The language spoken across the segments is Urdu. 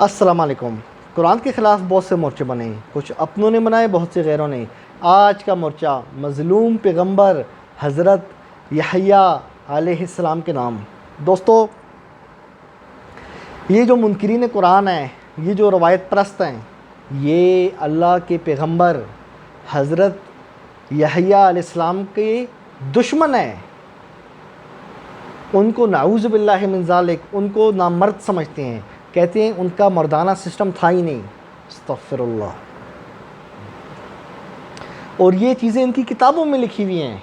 السلام علیکم۔ قرآن کے خلاف بہت سے مورچے بنے، کچھ اپنوں نے بنائے، بہت سے غیروں نے۔ آج کا مورچہ مظلوم پیغمبر حضرت یحییٰ علیہ السلام کے نام۔ دوستو، یہ جو منکرین قرآن ہیں، یہ جو روایت پرست ہیں، یہ اللہ کے پیغمبر حضرت یحییٰ علیہ السلام کے دشمن ہیں۔ ان کو نعوذ باللہ من ذالک، ان کو نامرد سمجھتے ہیں، کہتے ہیں ان کا مردانہ سسٹم تھا ہی نہیں۔ استغفر اللہ۔ اور یہ چیزیں ان کی کتابوں میں لکھی ہوئی ہیں،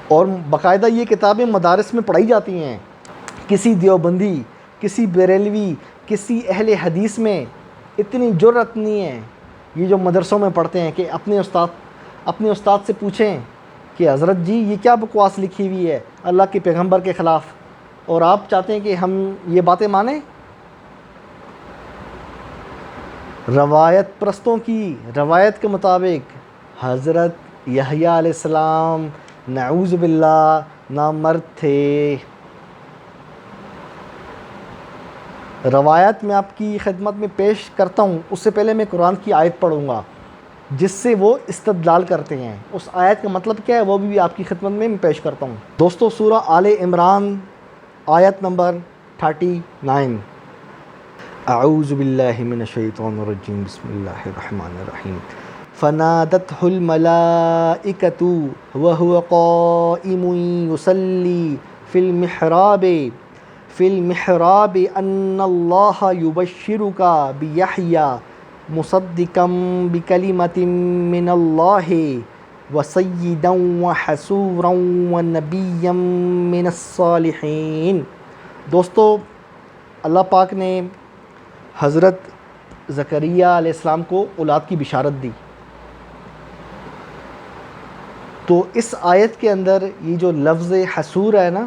اور باقاعدہ یہ کتابیں مدارس میں پڑھائی جاتی ہیں۔ کسی دیوبندی، کسی بریلوی، کسی اہل حدیث میں اتنی جرأت نہیں ہے، یہ جو مدرسوں میں پڑھتے ہیں، کہ اپنے استاد سے پوچھیں کہ حضرت جی یہ کیا بکواس لکھی ہوئی ہے اللہ کے پیغمبر کے خلاف، اور آپ چاہتے ہیں کہ ہم یہ باتیں مانیں؟ روایت پرستوں کی روایت کے مطابق حضرت یحییٰ علیہ السلام نعوذ باللہ نامرد تھے۔ روایت میں آپ کی خدمت میں پیش کرتا ہوں، اس سے پہلے میں قرآن کی آیت پڑھوں گا جس سے وہ استدلال کرتے ہیں۔ اس آیت کا مطلب کیا ہے وہ بھی آپ کی خدمت میں پیش کرتا ہوں۔ دوستو، سورہ آل عمران آیت نمبر 39۔ اعوذ باللہ من الشیطان الرجیم، بسم اللہ الرحمن الرحیم۔ فنادته الملائکۃ وهو قائم یصلی فی المحراب ان اللہ یبشرک بیحییٰ مصدقا بکلمۃ من اللہ وسیدا وحسورا ونبیا من الصالحین۔ دوستو، اللہ پاک نے حضرت زکریا علیہ السلام کو اولاد کی بشارت دی، تو اس آیت کے اندر یہ جو لفظ حسور ہے نا،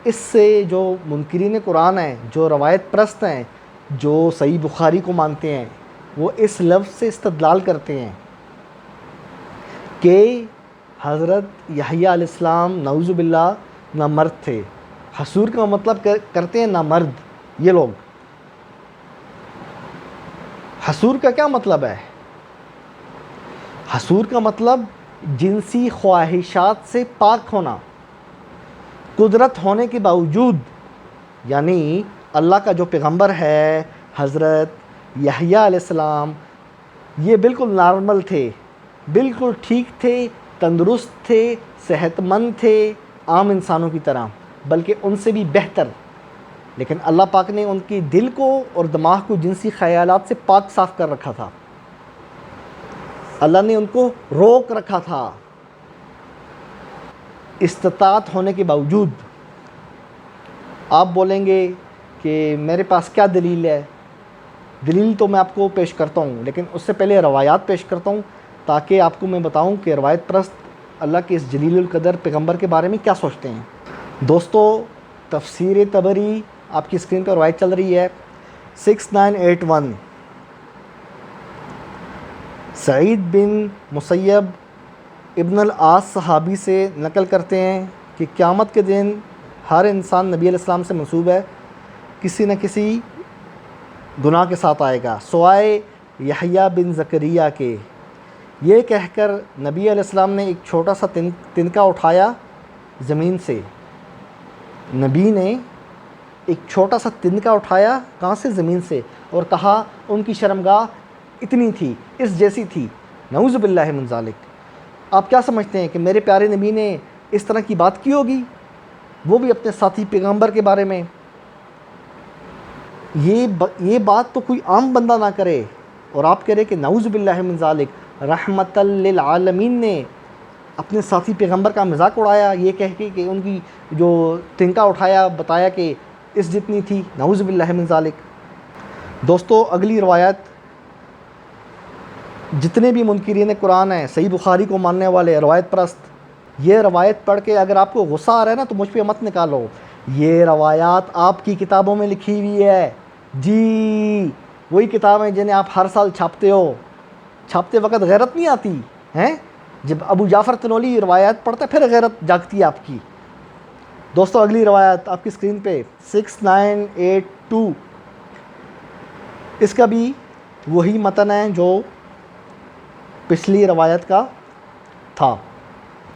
اس سے جو منکرین قرآن ہیں، جو روایت پرست ہیں، جو صحیح بخاری کو مانتے ہیں، وہ اس لفظ سے استدلال کرتے ہیں کہ حضرت یحییٰ علیہ السلام نعوذ باللہ نامرد تھے۔ حسور کا مطلب کرتے ہیں نامرد یہ لوگ۔ حسور کا کیا مطلب ہے؟ حسور کا مطلب جنسی خواہشات سے پاک ہونا، قدرت ہونے کے باوجود۔ یعنی اللہ کا جو پیغمبر ہے حضرت یحییٰ علیہ السلام، یہ بالکل نارمل تھے، بالکل ٹھیک تھے، تندرست تھے، صحت مند تھے، عام انسانوں کی طرح، بلکہ ان سے بھی بہتر۔ لیکن اللہ پاک نے ان کے دل کو اور دماغ کو جنسی خیالات سے پاک صاف کر رکھا تھا۔ اللہ نے ان کو روک رکھا تھا استطاعت ہونے کے باوجود۔ آپ بولیں گے کہ میرے پاس کیا دلیل ہے؟ دلیل تو میں آپ کو پیش کرتا ہوں، لیکن اس سے پہلے روایات پیش کرتا ہوں تاکہ آپ کو میں بتاؤں کہ روایت پرست اللہ کے اس جلیل القدر پیغمبر کے بارے میں کیا سوچتے ہیں۔ دوستو، تفسیر طبری آپ کی اسکرین پر روایت چل رہی ہے 6981۔ سعید بن مسیب ابن العاص صحابی سے نقل کرتے ہیں کہ قیامت کے دن ہر انسان نبی علیہ السلام سے منسوب ہے، کسی نہ کسی گناہ کے ساتھ آئے گا سوائے یحییٰ بن زکریا کے۔ یہ کہہ کر نبی علیہ السلام نے ایک چھوٹا سا تنکا اٹھایا زمین سے۔ نبی نے ایک چھوٹا سا تنکا اٹھایا کہاں سے؟ زمین سے، اور کہا ان کی شرمگاہ اتنی تھی، اس جیسی تھی، نعوذ باللہ من ذالک۔ آپ کیا سمجھتے ہیں کہ میرے پیارے نبی نے اس طرح کی بات کی ہوگی؟ وہ بھی اپنے ساتھی پیغمبر کے بارے میں۔ یہ بات تو کوئی عام بندہ نہ کرے، اور آپ کہہ رہے کہ نعوذ باللہ من ذالک۔ رحمت للعالمین نے اپنے ساتھی پیغمبر کا مذاق اڑایا یہ کہہ کے کہ ان کی جو تنکا اٹھایا بتایا کہ اس جتنی تھی، نعوذ باللہ من ذالک۔ دوستو، اگلی روایت، جتنے بھی منکرین قرآن ہیں، صحیح بخاری کو ماننے والے روایت پرست، یہ روایت پڑھ کے اگر آپ کو غصہ آ رہا ہے نا تو مجھ پہ مت نکالو، یہ روایات آپ کی کتابوں میں لکھی ہوئی ہے جی، وہی کتابیں جنہیں آپ ہر سال چھاپتے ہو۔ چھاپتے وقت غیرت نہیں آتی ہیں؟ جب ابو جعفر تنولی روایات پڑھتا ہے پھر غیرت جاگتی ہے آپ کی۔ دوستو اگلی روایت آپ کی اسکرین پہ 6982، اس کا بھی وہی متن ہے جو پچھلی روایت کا تھا۔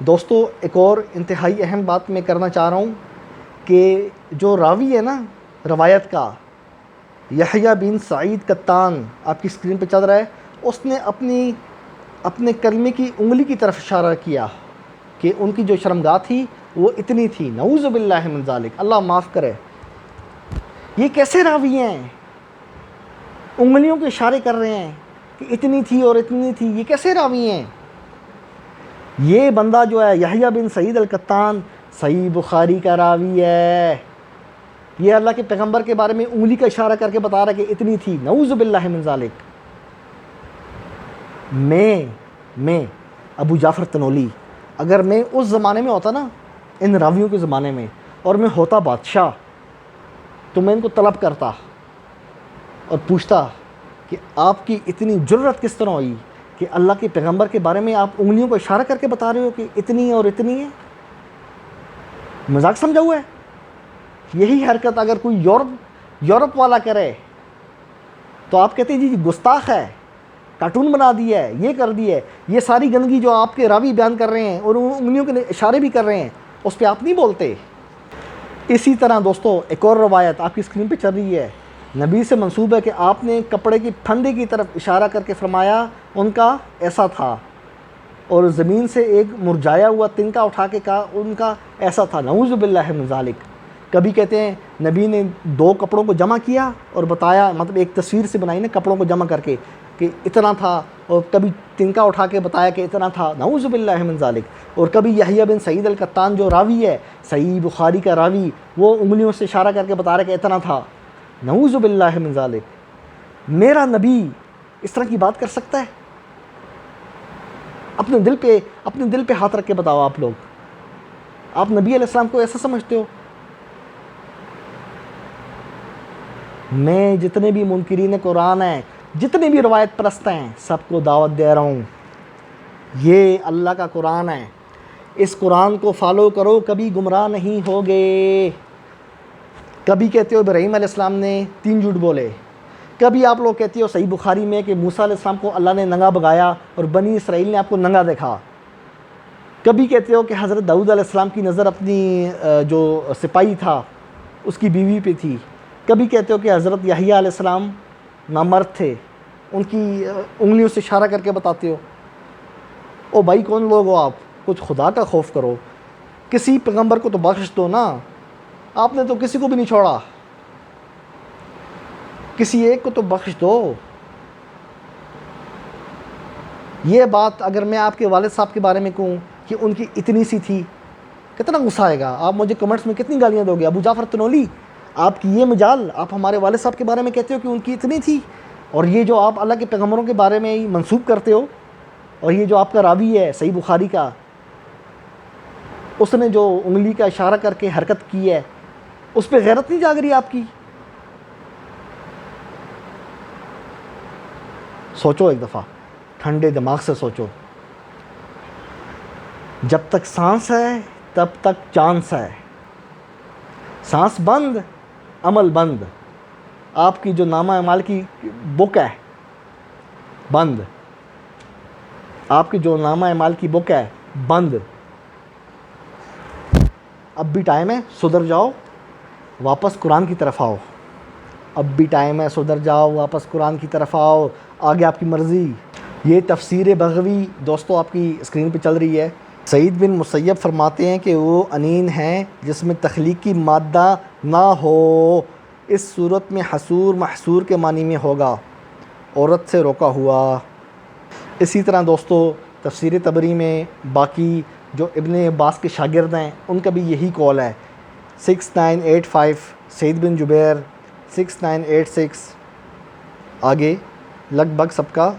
دوستو ایک اور انتہائی اہم بات میں کرنا چاہ رہا ہوں کہ جو راوی ہے نا روایت کا، یحییٰ بن سعید قطان، آپ کی اسکرین پہ چل رہا ہے، اس نے اپنے کلمے کی انگلی کی طرف اشارہ کیا کہ ان کی جو شرمگاہ تھی وہ اتنی تھی۔ نعوذ باللہ من ذالک، اللہ معاف کرے۔ یہ کیسے راوی ہیں؟ انگلیوں کے اشارے کر رہے ہیں کہ اتنی تھی اور اتنی تھی، یہ کیسے راوی ہیں؟ یہ بندہ جو ہے یحییٰ بن سعید القطان صحیح بخاری کا راوی ہے۔ یہ اللہ کے پیغمبر کے بارے میں انگلی کا اشارہ کر کے بتا رہا ہے کہ اتنی تھی۔ نعوذ باللہ من ذالک۔ میں ابو جعفر تنولی، اگر میں اس زمانے میں ہوتا نا، ان راویوں کے زمانے میں، اور میں ہوتا بادشاہ، تو میں ان کو طلب کرتا اور پوچھتا کہ آپ کی اتنی جرت کس طرح ہوئی کہ اللہ کے پیغمبر کے بارے میں آپ انگلیوں کو اشارہ کر کے بتا رہے ہو کہ اتنی اور اتنی ہے؟ مذاق سمجھا ہوا ہے؟ یہی حرکت اگر کوئی یورپ والا کرے تو آپ کہتے ہیں جی گستاخ ہے، کارٹون بنا دیا ہے، یہ کر دیا ہے۔ یہ ساری گندگی جو آپ کے راوی بیان کر رہے ہیں اور انگلیوں کے اشارے بھی کر رہے ہیں، اس پہ آپ نہیں بولتے۔ اسی طرح دوستو ایک اور روایت آپ کی اسکرین پہ چل رہی ہے، نبی سے منسوب ہے کہ آپ نے کپڑے کی پھندے کی طرف اشارہ کر کے فرمایا ان کا ایسا تھا، اور زمین سے ایک مرجھایا ہوا تنکا اٹھا کے کہا ان کا ایسا تھا۔ نعوذ باللہ من ذالک۔ کبھی کہتے ہیں نبی نے دو کپڑوں کو جمع کیا اور بتایا، مطلب ایک تصویر سے بنائی نا کپڑوں کو جمع کر کے کہ اتنا تھا، اور کبھی تنکا اٹھا کے بتایا کہ اتنا تھا۔ نعوذ باللہ من ذالک۔ اور کبھی یحییٰ بن سعید القطان جو راوی ہے، صحیح بخاری کا راوی، وہ انگلیوں سے اشارہ کر کے بتا رہا کہ اتنا تھا۔ نعوذ باللہ من ذالک۔ میرا نبی اس طرح کی بات کر سکتا ہے؟ اپنے دل پہ ہاتھ رکھ کے بتاؤ، آپ لوگ، آپ نبی علیہ السلام کو ایسا سمجھتے ہو؟ میں جتنے بھی منکرین قرآن ہیں، جتنے بھی روایت پرست ہیں، سب کو دعوت دے رہا ہوں، یہ اللہ کا قرآن ہے، اس قرآن کو فالو کرو، کبھی گمراہ نہیں ہوگے۔ کبھی کہتے ہو ابراہیم علیہ السلام نے 3 جھوٹ بولے، کبھی آپ لوگ کہتے ہو صحیح بخاری میں کہ موسیٰ علیہ السلام کو اللہ نے ننگا بگایا اور بنی اسرائیل نے آپ کو ننگا دیکھا، کبھی کہتے ہو کہ حضرت داؤد علیہ السلام کی نظر اپنی جو سپاہی تھا اس کی بیوی پہ تھی، کبھی کہتے ہو کہ حضرت یحییٰ علیہ السلام نامرد تھے، ان کی انگلیوں سے اشارہ کر کے بتاتے ہو۔ او بھائی کون لوگ ہو آپ؟ کچھ خدا کا خوف کرو، کسی پیغمبر کو تو بخش دو نا، آپ نے تو کسی کو بھی نہیں چھوڑا، کسی ایک کو تو بخش دو۔ یہ بات اگر میں آپ کے والد صاحب کے بارے میں کہوں کہ ان کی اتنی سی تھی، کتنا غصہ آئے گا؟ آپ مجھے کمنٹس میں کتنی گالیاں دو گے؟ ابو جعفر تنولی، آپ کی یہ مجال، آپ ہمارے والد صاحب کے بارے میں کہتے ہو کہ ان کی اتنی تھی، اور یہ جو آپ اللہ کے پیغمبروں کے بارے میں منسوب کرتے ہو، اور یہ جو آپ کا راوی ہے صحیح بخاری کا، اس نے جو انگلی کا اشارہ کر کے حرکت کی ہے، اس پہ غیرت نہیں جاگ رہی آپ کی؟ سوچو ایک دفعہ، ٹھنڈے دماغ سے سوچو۔ جب تک سانس ہے تب تک چانس ہے، سانس بند عمل بند۔ آپ کی جو نامہ اعمال کی بک ہے بند، آپ کی جو نامہ اعمال کی بک ہے بند۔ اب بھی ٹائم ہے، سدھر جاؤ، واپس قرآن کی طرف آؤ۔ اب بھی ٹائم ہے، سدھر جاؤ، واپس قرآن کی طرف آؤ، آگے آپ کی مرضی۔ یہ تفسیر بغوی دوستو آپ کی اسکرین پہ چل رہی ہے۔ سعید بن مسیب فرماتے ہیں کہ وہ انین ہیں جس میں تخلیقی مادہ نہ ہو، اس صورت میں حصور محصور کے معنی میں ہوگا، عورت سے روکا ہوا۔ اسی طرح دوستو تفسیر طبری میں باقی جو ابن عباس کے شاگرد ہیں ان کا بھی یہی قول ہے۔ 6985 سعید بن جبیر، 6986 آگے لگ بھگ سب کا۔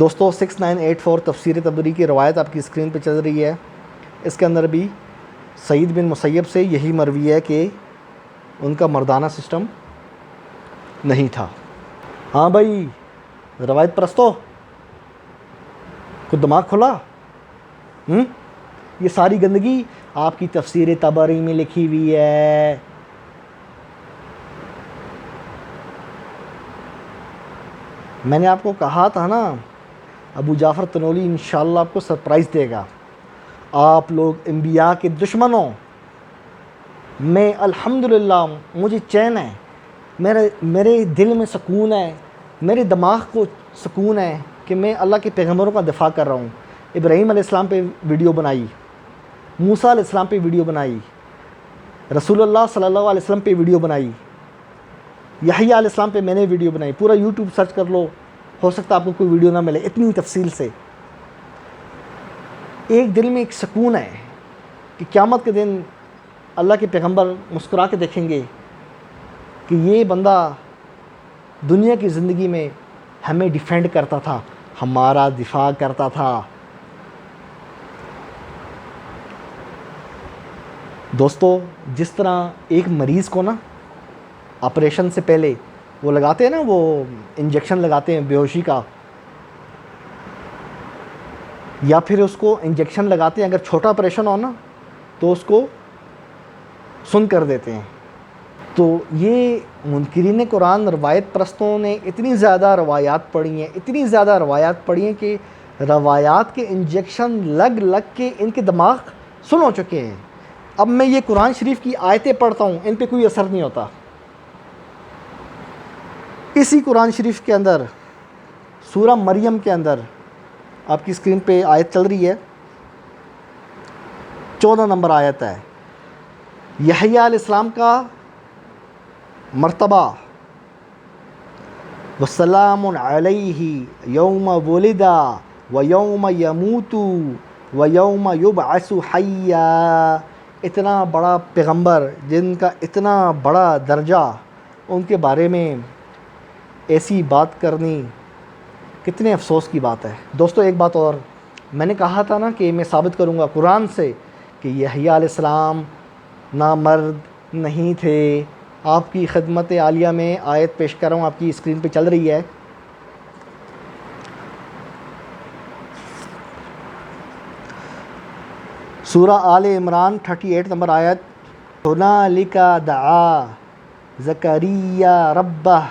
دوستو 6984 تفسیر طبری کی روایت آپ کی اسکرین پہ چل رہی ہے، اس کے اندر بھی سعید بن مسیب سے یہی مروی ہے کہ ان کا مردانہ سسٹم نہیں تھا۔ ہاں بھائی روایت پرستو، کچھ دماغ کھلا؟ یہ ساری گندگی آپ کی تفسیر طبری میں لکھی ہوئی ہے. میں نے آپ کو کہا تھا نا ابو جعفر تنولی انشاءاللہ آپ کو سرپرائز دے گا. آپ لوگ انبیاء کے دشمنوں، میں الحمدللہ مجھے چین ہے، میرے دل میں سکون ہے، میرے دماغ کو سکون ہے کہ میں اللہ کے پیغمبروں کا دفاع کر رہا ہوں. ابراہیم علیہ السلام پہ ویڈیو بنائی، موسیٰ علیہ السلام پہ ویڈیو بنائی، رسول اللہ صلی اللہ علیہ وسلم پہ ویڈیو بنائی، یحییٰ علیہ السلام پہ میں نے ویڈیو بنائی. پورا یوٹیوب سرچ کر لو، ہو سکتا ہے آپ کو کوئی ویڈیو نہ ملے اتنی تفصیل سے. ایک دل میں ایک سکون ہے کہ قیامت کے دن اللہ کے پیغمبر مسکرا کے دیکھیں گے کہ یہ بندہ دنیا کی زندگی میں ہمیں ڈیفینڈ کرتا تھا، ہمارا دفاع کرتا تھا. دوستو، جس طرح ایک مریض کو نا آپریشن سے پہلے وہ لگاتے ہیں نا، وہ انجیکشن لگاتے ہیں بے ہوشی کا، یا پھر اس کو انجیکشن لگاتے ہیں اگر چھوٹا آپریشن ہو نا تو اس کو سن کر دیتے ہیں. تو یہ منکرین قرآن روایت پرستوں نے اتنی زیادہ روایات پڑھی ہیں کہ روایات کے انجیکشن لگ کے ان کے دماغ سن ہو چکے ہیں. اب میں یہ قرآن شریف کی آیتیں پڑھتا ہوں، ان پہ کوئی اثر نہیں ہوتا. اسی قرآن شریف کے اندر سورہ مریم کے اندر آپ کی اسکرین پہ آیت چل رہی ہے، 14 نمبر آیت ہے. یحییٰ علیہ السلام کا مرتبہ، وَسَلَامٌ عَلَيْهِ يَوْمَ وُلِدَ وَيَوْمَ يَمُوتُ وَيَوْمَ يُبْعَثُ حَيًّا. اتنا بڑا پیغمبر جن کا اتنا بڑا درجہ، ان کے بارے میں ایسی بات کرنی کتنے افسوس کی بات ہے. دوستو ایک بات اور، میں نے کہا تھا نا کہ میں ثابت کروں گا قرآن سے کہ یحییٰ علیہ السلام نامرد نہیں تھے. آپ کی خدمت عالیہ میں آیت پیش کر رہا ہوں، آپ کی اسکرین پہ چل رہی ہے. سورہ آل عمران 38 نمبر آیت، هُنَالِكَ دَعَا زَكَرِيَّا رَبَّهُ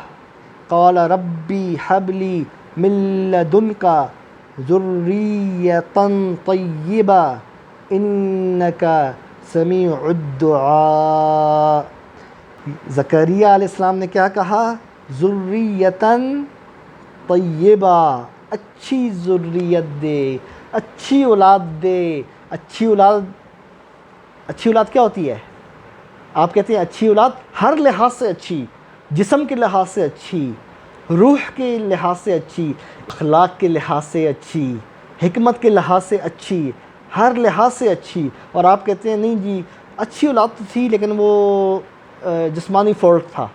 قَالَ رَبِّ هَبْ لِي مِن لَّدُنكَ ذُرِّيَّةً طَيِّبَةً إِنَّكَ سَمِيعُ الدُّعَاء. زکریا علیہ السلام نے کیا کہا؟ ذُرِّيَّةً طَيِّبَةً، اچھی ذریت دے، اچھی اولاد دے. اچھی اولاد کیا ہوتی ہے؟ آپ کہتے ہیں اچھی اولاد ہر لحاظ سے اچھی، جسم کے لحاظ سے اچھی، روح کے لحاظ سے اچھی، اخلاق کے لحاظ سے اچھی، حکمت کے لحاظ سے اچھی، ہر لحاظ سے اچھی. اور آپ کہتے ہیں نہیں جی اچھی اولاد تو تھی لیکن وہ جسمانی فالٹ تھا.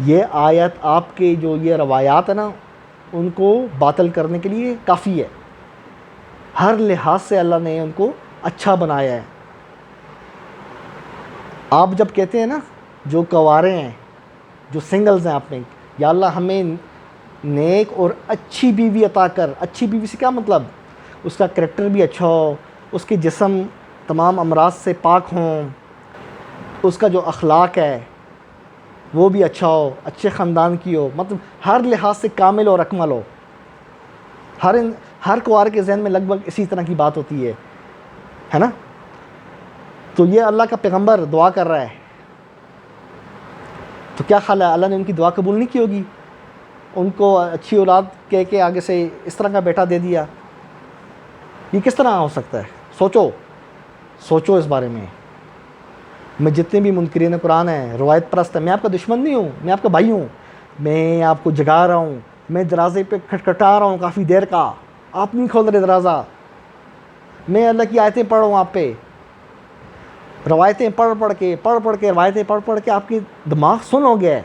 یہ آیت آپ کے جو یہ روایات ہیں نا ان کو باطل کرنے کے لیے کافی ہے. ہر لحاظ سے اللہ نے ان کو اچھا بنایا ہے. آپ جب کہتے ہیں نا جو کنوارے ہیں، جو سنگلز ہیں، آپ نے یا اللہ ہمیں نیک اور اچھی بیوی عطا کر. اچھی بیوی سے کیا مطلب؟ اس کا کریکٹر بھی اچھا ہو، اس کے جسم تمام امراض سے پاک ہوں، اس کا جو اخلاق ہے وہ بھی اچھا ہو، اچھے خاندان کی ہو، مطلب ہر لحاظ سے کامل اور اکمل ہو. ہر کنوار کے ذہن میں لگ بھگ اسی طرح کی بات ہوتی ہے نا. تو یہ اللہ کا پیغمبر دعا کر رہا ہے، تو کیا خیال ہے اللہ نے ان کی دعا قبول نہیں کی ہوگی؟ ان کو اچھی اولاد کہہ کے آگے سے اس طرح کا بیٹا دے دیا. یہ کس طرح ہو سکتا ہے؟ سوچو اس بارے میں. میں جتنے بھی منکرین قرآن ہیں، روایت پرست ہیں، میں آپ کا دشمن نہیں ہوں، میں آپ کا بھائی ہوں. میں آپ کو جگا رہا ہوں، میں دروازے پہ کھٹکھٹا رہا ہوں کافی دیر کا، آپ نہیں کھول رہے دروازہ. میں اللہ کی آیتیں پڑھ رہا ہوں آپ پہ، روایتیں پڑھ کے روایتیں پڑھ کے آپ کی دماغ سن ہو گیا ہے.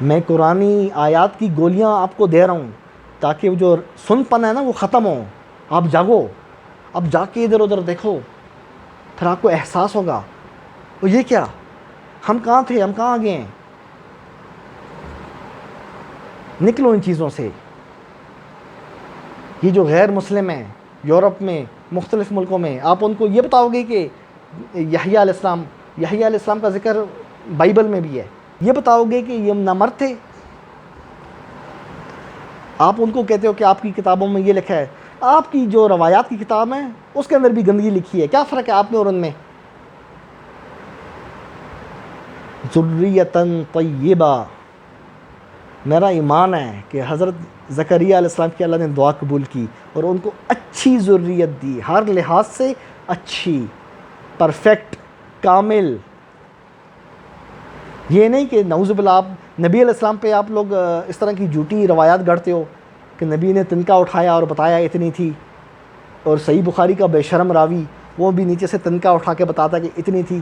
میں قرآنی آیات کی گولیاں آپ کو دے رہا ہوں تاکہ وہ جو سن پن ہے نا وہ ختم ہو. آپ جاگو، اب جا کے ادھر ادھر دیکھو، پھر آپ کو احساس ہوگا وہ یہ کیا، ہم کہاں تھے، ہم کہاں گئے ہیں. نکلو ان چیزوں سے. یہ جو غیر مسلم ہیں یورپ میں مختلف ملکوں میں. آپ ان کو یہ بتاؤ گے کہ یحییٰ علیہ السلام کا ذکر بائبل میں بھی ہے. یہ بتاؤ گے کہ یہ نامرد تھے. آپ ان کو کہتے ہو کہ آپ کی کتابوں میں یہ لکھا ہے. آپ کی جو روایات کی کتاب ہے اس کے اندر بھی گندگی لکھی ہے. کیا فرق ہے آپ میں اور ان میں؟ ذریۃً طیبہ. میرا ایمان ہے کہ حضرت زکریا علیہ السلام کی اللہ نے دعا قبول کی اور ان کو اچھی ذریت دی، ہر لحاظ سے اچھی، پرفیکٹ، کامل. یہ نہیں کہ نعوذ باللہ آپ نبی علیہ السلام پہ آپ لوگ اس طرح کی جھوٹی روایات گڑھتے ہو کہ نبی نے تنکا اٹھایا اور بتایا اتنی تھی، اور صحیح بخاری کا بے شرم راوی وہ بھی نیچے سے تنکا اٹھا کے بتاتا کہ اتنی تھی.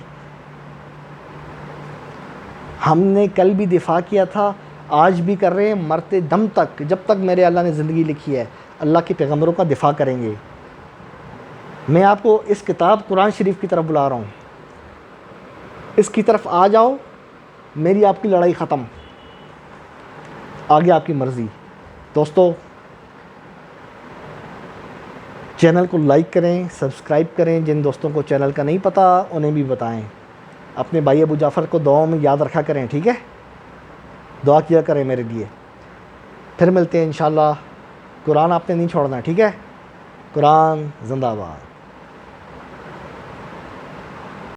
ہم نے کل بھی دفاع کیا تھا، آج بھی کر رہے ہیں، مرتے دم تک، جب تک میرے اللہ نے زندگی لکھی ہے اللہ کے پیغمبروں کا دفاع کریں گے. میں آپ کو اس کتاب قرآن شریف کی طرف بلا رہا ہوں، اس کی طرف آ جاؤ. میری آپ کی لڑائی ختم، آگے آپ کی مرضی. دوستو چینل کو لائک کریں، سبسکرائب کریں. جن دوستوں کو چینل کا نہیں پتہ انہیں بھی بتائیں. اپنے بھائی ابو جعفر کو دعاؤں میں یاد رکھا کریں، ٹھیک ہے؟ دعا کیا کریں میرے لیے. پھر ملتے ہیں انشاءاللہ. قرآن آپ نے نہیں چھوڑنا، ٹھیک ہے؟ قرآن زندہ باد.